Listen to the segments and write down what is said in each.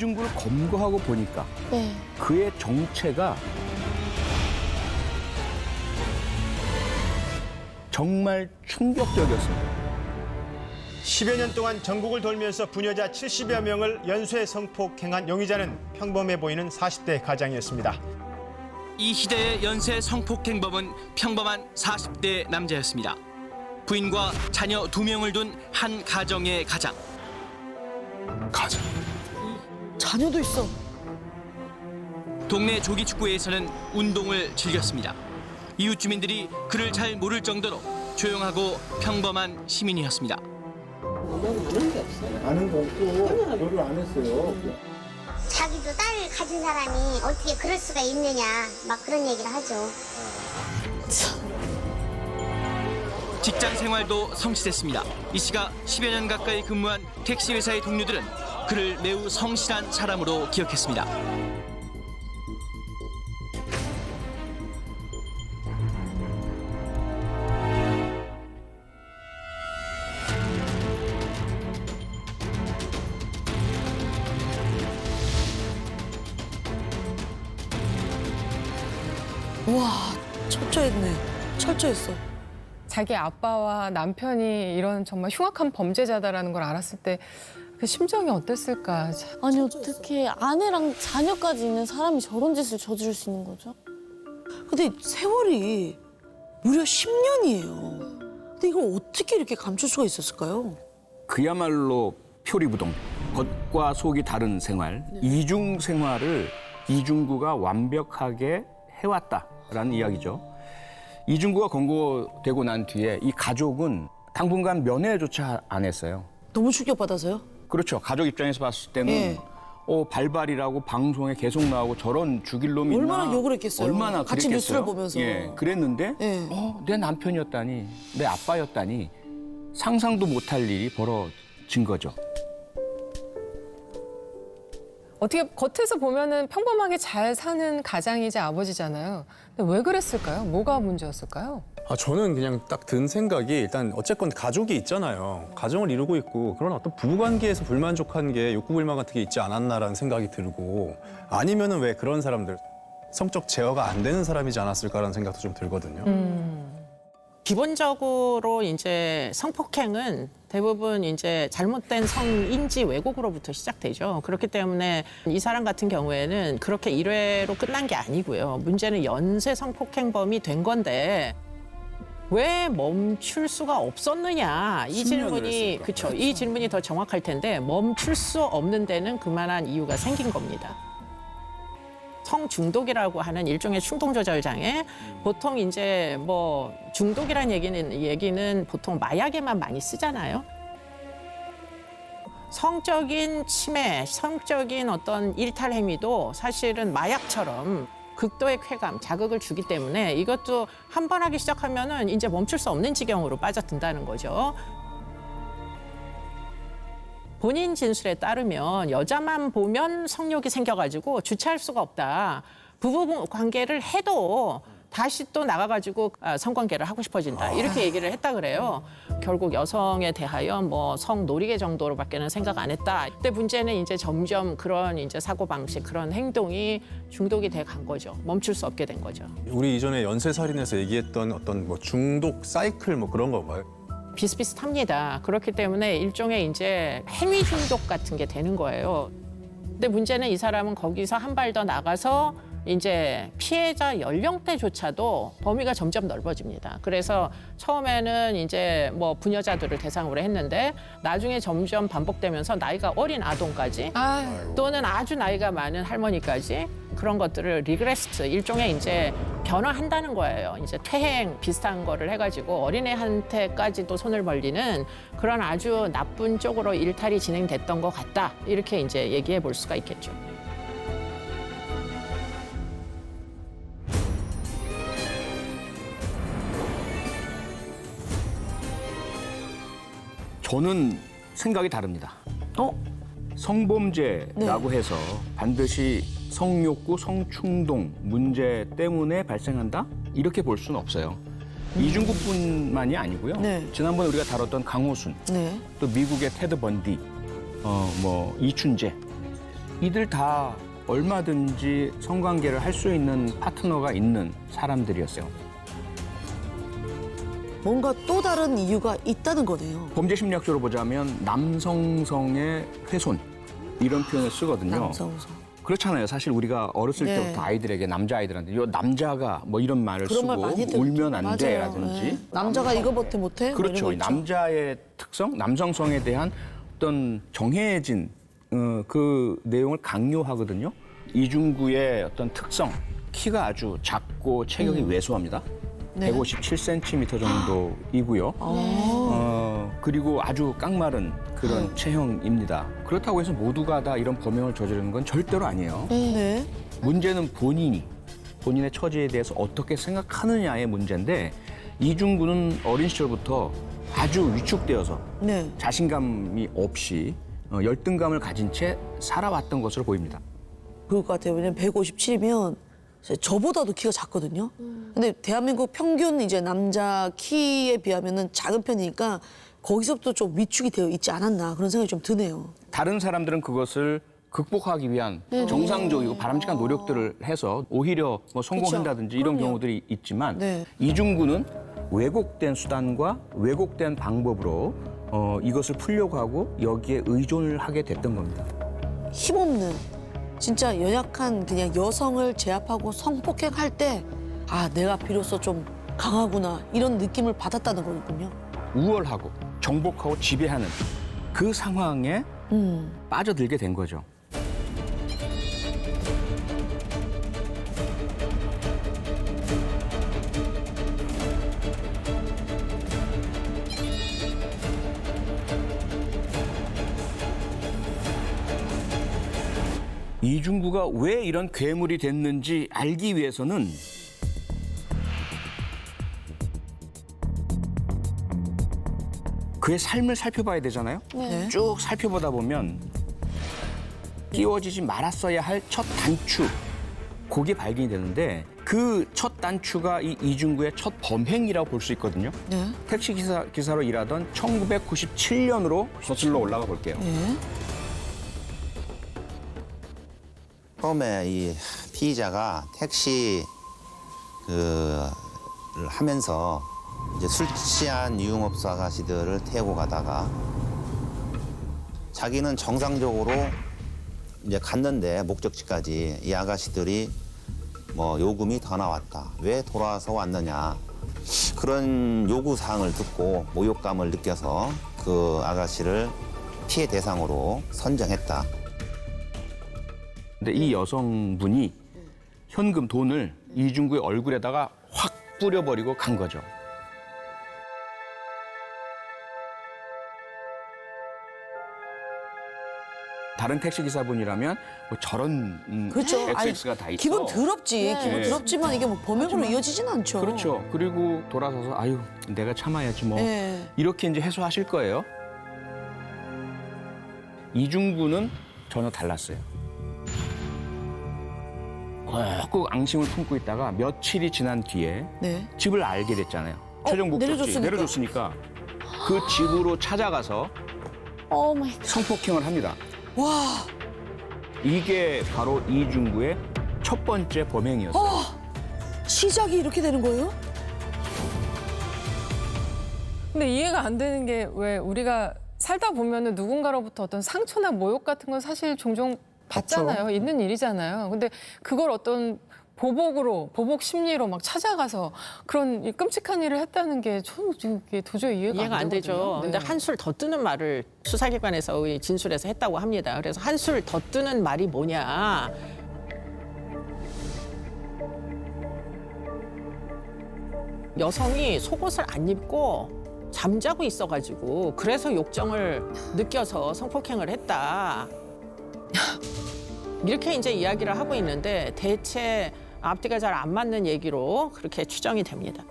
이중구를 검거하고 보니까 네. 그의 정체가 정말 충격적이었습니다. 10여 년 동안 전국을 돌면서 부녀자 70여 명을 연쇄 성폭행한 용의자는 평범해 보이는 40대 가장이었습니다. 이 시대의 연쇄 성폭행범은 평범한 40대 남자였습니다. 부인과 자녀 2명을 둔 한 가정의 가장. 자녀도 있어. 동네 조기축구회에서는 운동을 즐겼습니다. 이웃 주민들이 그를 잘 모를 정도로 조용하고 평범한 시민이었습니다. 아는 거 없고 결혼 안 했어요. 자기도 딸을 가진 사람이 어떻게 그럴 수가 있느냐 막 그런 얘기를 하죠. 직장 생활도 성실했습니다. 이 씨가 10여 년 가까이 근무한 택시회사의 동료들은 그를 매우 성실한 사람으로 기억했습니다. 우와, 철저했네. 철저했어. 자기 아빠와 남편이 이런 정말 흉악한 범죄자다라는 걸 알았을 때 그 심정이 어땠을까. 아니 어떻게 아내랑 자녀까지 있는 사람이 저런 짓을 저지를 수 있는 거죠? 근데 세월이 무려 10년이에요. 근데 이걸 어떻게 이렇게 감출 수가 있었을까요? 그야말로 표리부동, 겉과 속이 다른 생활, 이중 생활을 이중구가 완벽하게 해왔다라는 이야기죠. 이중구가 검거되고 난 뒤에 이 가족은 당분간 면회조차 안 했어요. 너무 충격받아서요? 그렇죠. 가족 입장에서 봤을 때는 예. 발발이라고 방송에 계속 나오고 저런 죽일 놈이 있나. 얼마나 욕을 했겠어요. 얼마나 같이 그랬겠어요. 뉴스를 보면서. 예, 그랬는데 예. 내 남편이었다니, 내 아빠였다니 상상도 못할 일이 벌어진 거죠. 어떻게 겉에서 보면은 평범하게 잘 사는 가장이자 아버지잖아요. 근데 왜 그랬을까요? 뭐가 문제였을까요? 저는 그냥 딱 든 생각이 일단 어쨌건 가족이 있잖아요. 가정을 이루고 있고 그런 어떤 부부관계에서 불만족한 게 욕구불만 같은 게 있지 않았나라는 생각이 들고 아니면은 왜 그런 사람들 성적 제어가 안 되는 사람이지 않았을까라는 생각도 좀 들거든요. 기본적으로 이제 성폭행은 대부분 이제 잘못된 성인지 왜곡으로부터 시작되죠. 그렇기 때문에 이 사람 같은 경우에는 그렇게 일회로 끝난 게 아니고요. 문제는 연쇄 성폭행범이 된 건데 왜 멈출 수가 없었느냐 이 10년을 질문이 했으니까. 그렇죠. 이 질문이 더 정확할 텐데 멈출 수 없는 데는 그만한 이유가 생긴 겁니다. 성중독이라고 하는 일종의 충동 조절 장애. 보통 이제 뭐 중독이라는 얘기는 보통 마약에만 많이 쓰잖아요. 성적인 침해, 성적인 어떤 일탈 행위도 사실은 마약처럼 극도의 쾌감, 자극을 주기 때문에 이것도 한 번 하기 시작하면은 이제 멈출 수 없는 지경으로 빠져든다는 거죠. 본인 진술에 따르면 여자만 보면 성욕이 생겨가지고 주체할 수가 없다. 부부 관계를 해도 다시 또 나가가지고 성관계를 하고 싶어진다. 이렇게 얘기를 했다 그래요. 결국 여성에 대하여 뭐 성놀이개 정도로밖에는 생각 안 했다. 근데 문제는 이제 점점 그런 이제 사고방식, 그런 행동이 중독이 돼 간 거죠. 멈출 수 없게 된 거죠. 우리 이전에 연쇄살인에서 얘기했던 어떤 뭐 중독 사이클 뭐 그런 건가요? 비슷비슷합니다. 그렇기 때문에 일종의 이제 행위 중독 같은 게 되는 거예요. 근데 문제는 이 사람은 거기서 한 발 더 나가서 이제 피해자 연령대조차도 범위가 점점 넓어집니다. 그래서 처음에는 이제 뭐 부녀자들을 대상으로 했는데 나중에 점점 반복되면서 나이가 어린 아동까지 또는 아주 나이가 많은 할머니까지 그런 것들을 리그레스트 일종의 이제 변화한다는 거예요. 이제 퇴행 비슷한 거를 해가지고 어린애한테까지도 손을 벌리는 그런 아주 나쁜 쪽으로 일탈이 진행됐던 것 같다. 이렇게 이제 얘기해 볼 수가 있겠죠. 저는 생각이 다릅니다. 성범죄라고 해서 반드시 성욕구, 성충동 문제 때문에 발생한다? 이렇게 볼 수는 없어요. 이중구뿐만이 아니고요. 네. 지난번에 우리가 다뤘던 강호순, 네. 또 미국의 테드 번디, 뭐 이춘재 이들 다 얼마든지 성관계를 할 수 있는 파트너가 있는 사람들이었어요. 뭔가 또 다른 이유가 있다는 거네요. 범죄 심리학적으로 보자면 남성성의 훼손 이런 표현을 쓰거든요. 남성성. 그렇잖아요. 사실 우리가 어렸을 네. 때부터 아이들에게 남자아이들한테 요 남자가 뭐 이런 말을 그런 쓰고 말 많이 듣- 울면 안 맞아요. 돼라든지 네. 남자가 이거밖에 못해? 뭐 그렇죠. 이런 거 있죠. 남자의 특성, 남성성에 대한 어떤 정해진 그 내용을 강요하거든요. 이중구의 어떤 특성, 키가 아주 작고 체격이 왜소합니다. 네. 157cm 정도이고요. 그리고 아주 깡마른 그런 체형입니다. 그렇다고 해서 모두가 다 이런 범행을 저지르는 건 절대로 아니에요. 네. 문제는 본인의 처지에 대해서 어떻게 생각하느냐의 문제인데 이중구는 어린 시절부터 아주 위축되어서 네. 자신감이 없이 열등감을 가진 채 살아왔던 것으로 보입니다. 그럴 것 같아요. 왜냐면 157이면 저보다도 키가 작거든요. 근데 대한민국 평균 이제 남자 키에 비하면은 작은 편이니까 거기서부터 좀 위축이 되어 있지 않았나 그런 생각이 좀 드네요. 다른 사람들은 그것을 극복하기 위한 정상적이고 바람직한 노력들을 해서 오히려 뭐 성공한다든지 이런 그럼요. 경우들이 있지만 네. 이중구는 왜곡된 수단과 왜곡된 방법으로 이것을 풀려고 하고 여기에 의존을 하게 됐던 겁니다. 힘없는 진짜 연약한 그냥 여성을 제압하고 성폭행할 때 아 내가 비로소 좀 강하구나 이런 느낌을 받았다는 거군요. 우월하고 정복하고 지배하는 그 상황에 빠져들게 된 거죠. 이중구가 왜 이런 괴물이 됐는지 알기 위해서는 그의 삶을 살펴봐야 되잖아요. 네. 쭉 살펴보다 보면 끼워지지 말았어야 할 첫 단추, 그게 발견이 되는데 그 첫 단추가 이 이중구의 첫 범행이라고 볼 수 있거든요. 네. 택시 기사로 일하던 1997년으로 거슬러 올라가 볼게요. 네. 처음에 이 피의자가 택시 를 하면서 이제 술 취한 유흥업소 아가씨들을 태우고 가다가 자기는 정상적으로 이제 갔는데 목적지까지 이 아가씨들이 뭐 요금이 더 나왔다. 왜 돌아와서 왔느냐. 그런 요구 사항을 듣고 모욕감을 느껴서 그 아가씨를 피해 대상으로 선정했다. 근데 이 여성분이 현금 돈을 이중구의 얼굴에다가 확 뿌려버리고 간 거죠. 다른 택시 기사분이라면 뭐 저런 그렇죠. XX가 다 있어. 기분 더럽지. 기분 네. 더럽지만 이게 뭐 범행으로 이어지진 않죠. 그렇죠. 그리고 돌아서서 아유 내가 참아야지 뭐 네. 이렇게 이제 해소하실 거예요. 이중구는 전혀 달랐어요. 꼭 앙심을 품고 있다가 며칠이 지난 뒤에 네. 집을 알게 됐잖아요. 최종 목적지 내려줬으니까 그 집으로 찾아가서 오 마이 갓. 성폭행을 합니다. 와. 이게 바로 이중구의 첫 번째 범행이었어요. 시작이 이렇게 되는 거예요? 근데 이해가 안 되는 게 왜 우리가 살다 보면은 누군가로부터 어떤 상처나 모욕 같은 건 사실 종종 받잖아요. 있는 일이잖아요. 근데 그걸 어떤 보복 심리로 막 찾아가서 그런 이 끔찍한 일을 했다는 게 저는 이게 도저히 이해가 안 되죠. 되거든요. 근데 네. 한술 더 뜨는 말을 수사기관에서 진술해서 했다고 합니다. 그래서 한술 더 뜨는 말이 뭐냐. 여성이 속옷을 안 입고 잠자고 있어가지고 그래서 욕정을 느껴서 성폭행을 했다. 이렇게 이제 이야기를 하고 있는데 대체 앞뒤가 잘 안 맞는 얘기로 그렇게 추정이 됩니다.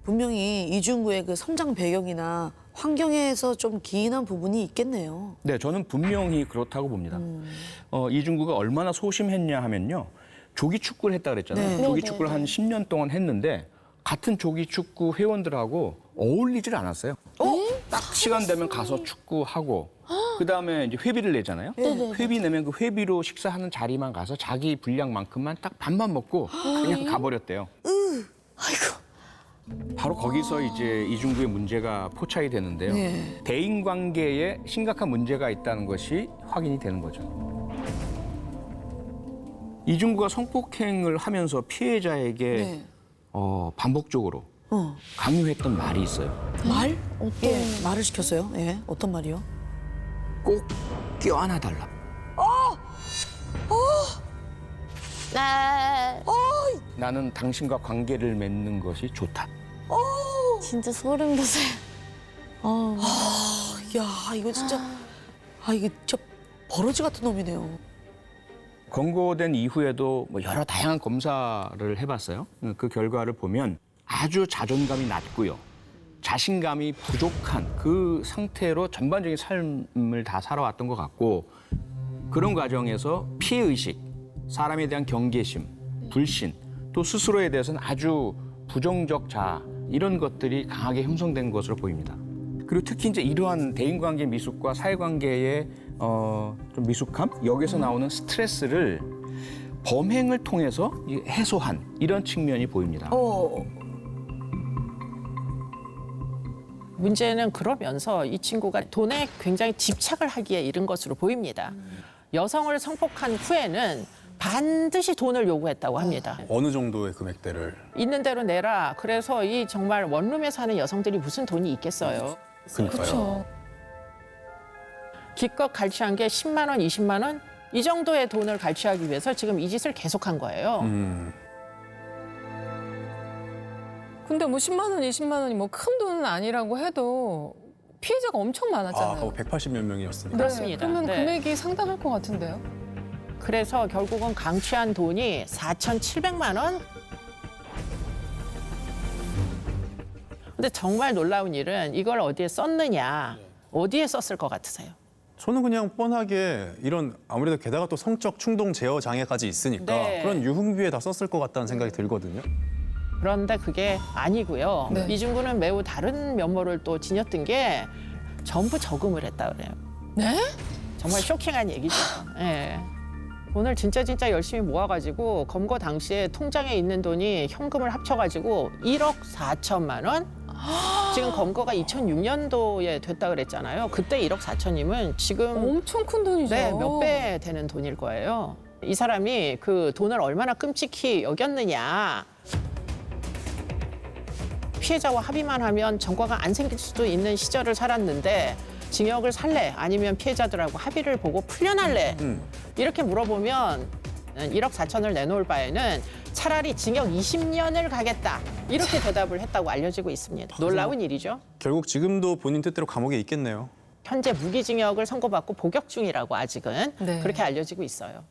분명히 이중구의 그 성장 배경이나 환경에서 좀 기인한 부분이 있겠네요. 네, 저는 분명히 그렇다고 봅니다. 이중구가 얼마나 소심했냐 하면요. 조기 축구를 했다 그랬잖아요. 네. 조기 네, 축구를 네, 한 10년 동안 했는데 같은 조기 축구 회원들하고 어울리질 않았어요. 딱 시간 되면 가서 축구하고 그다음에 이제 회비를 내잖아요. 네네. 회비 내면 그 회비로 식사하는 자리만 가서 자기 분량만큼만 딱 밥만 먹고 그냥 가버렸대요. 바로 거기서 이제 이중구의 문제가 포착이 되는데요. 네. 대인 관계에 심각한 문제가 있다는 것이 확인이 되는 거죠. 이중구가 성폭행을 하면서 피해자에게 네. 반복적으로 강요했던 말이 있어요. 말? 예, 말을 시켰어요. 예, 어떤 말이요? 꼭 껴안아달라. 나는 당신과 관계를 맺는 것이 좋다. 진짜 소름 돋아요. 야, 이거 진짜 이게 진짜 버러지 같은 놈이네요. 권고된 이후에도 뭐 여러 다양한 검사를 해봤어요. 그 결과를 보면 아주 자존감이 낮고요. 자신감이 부족한 그 상태로 전반적인 삶을 다 살아왔던 것 같고 그런 과정에서 피해의식, 사람에 대한 경계심, 불신, 또 스스로에 대해서는 아주 부정적 자아 이런 것들이 강하게 형성된 것으로 보입니다. 그리고 특히 이제 이러한 대인관계 미숙과 사회관계의 좀 미숙함, 여기서 나오는 스트레스를 범행을 통해서 해소한 이런 측면이 보입니다. 문제는 그러면서 이 친구가 돈에 굉장히 집착을 하기에 이른 것으로 보입니다. 여성을 성폭한 후에는 반드시 돈을 요구했다고 합니다. 어느 정도의 금액대를. 있는 대로 내라. 그래서 이 정말 원룸에 사는 여성들이 무슨 돈이 있겠어요. 그러니까요. 기껏 갈취한 게 10만 원, 20만 원? 이 정도의 돈을 갈취하기 위해서 지금 이 짓을 계속한 거예요. 근데 뭐 10만 원, 20만 원이 뭐 큰 돈은 아니라고 해도 피해자가 엄청 많았잖아요. 180몇 명이었으니까. 그렇습니다. 그러면 네. 금액이 상당할 것 같은데요. 그래서 결국은 강취한 돈이 4,700만 원? 근데 정말 놀라운 일은 이걸 어디에 썼느냐, 어디에 썼을 것 같으세요? 저는 그냥 뻔하게 이런 아무래도 게다가 또 성적 충동 제어 장애까지 있으니까 네. 그런 유흥비에 다 썼을 것 같다는 생각이 들거든요. 그런데 그게 아니고요. 네. 이중구는 매우 다른 면모를 또 지녔던 게 전부 저금을 했다 그래요. 네? 정말 쇼킹한 얘기죠. 예. 돈을 진짜 열심히 모아가지고 검거 당시에 통장에 있는 돈이 현금을 합쳐가지고 1억 4천만 원? 지금 검거가 2006년도에 됐다 그랬잖아요. 그때 1억 4천이면 지금 엄청 큰 돈이죠. 네, 몇 배 되는 돈일 거예요. 이 사람이 그 돈을 얼마나 끔찍히 여겼느냐. 피해자와 합의만 하면 전과가 안 생길 수도 있는 시절을 살았는데 징역을 살래 아니면 피해자들하고 합의를 보고 풀려날래 이렇게 물어보면 1억 4천을 내놓을 바에는 차라리 징역 20년을 가겠다 이렇게 대답을 했다고 알려지고 있습니다. 놀라운 일이죠. 결국 지금도 본인 뜻대로 감옥에 있겠네요. 현재 무기징역을 선고받고 복역 중이라고 아직은 네. 그렇게 알려지고 있어요.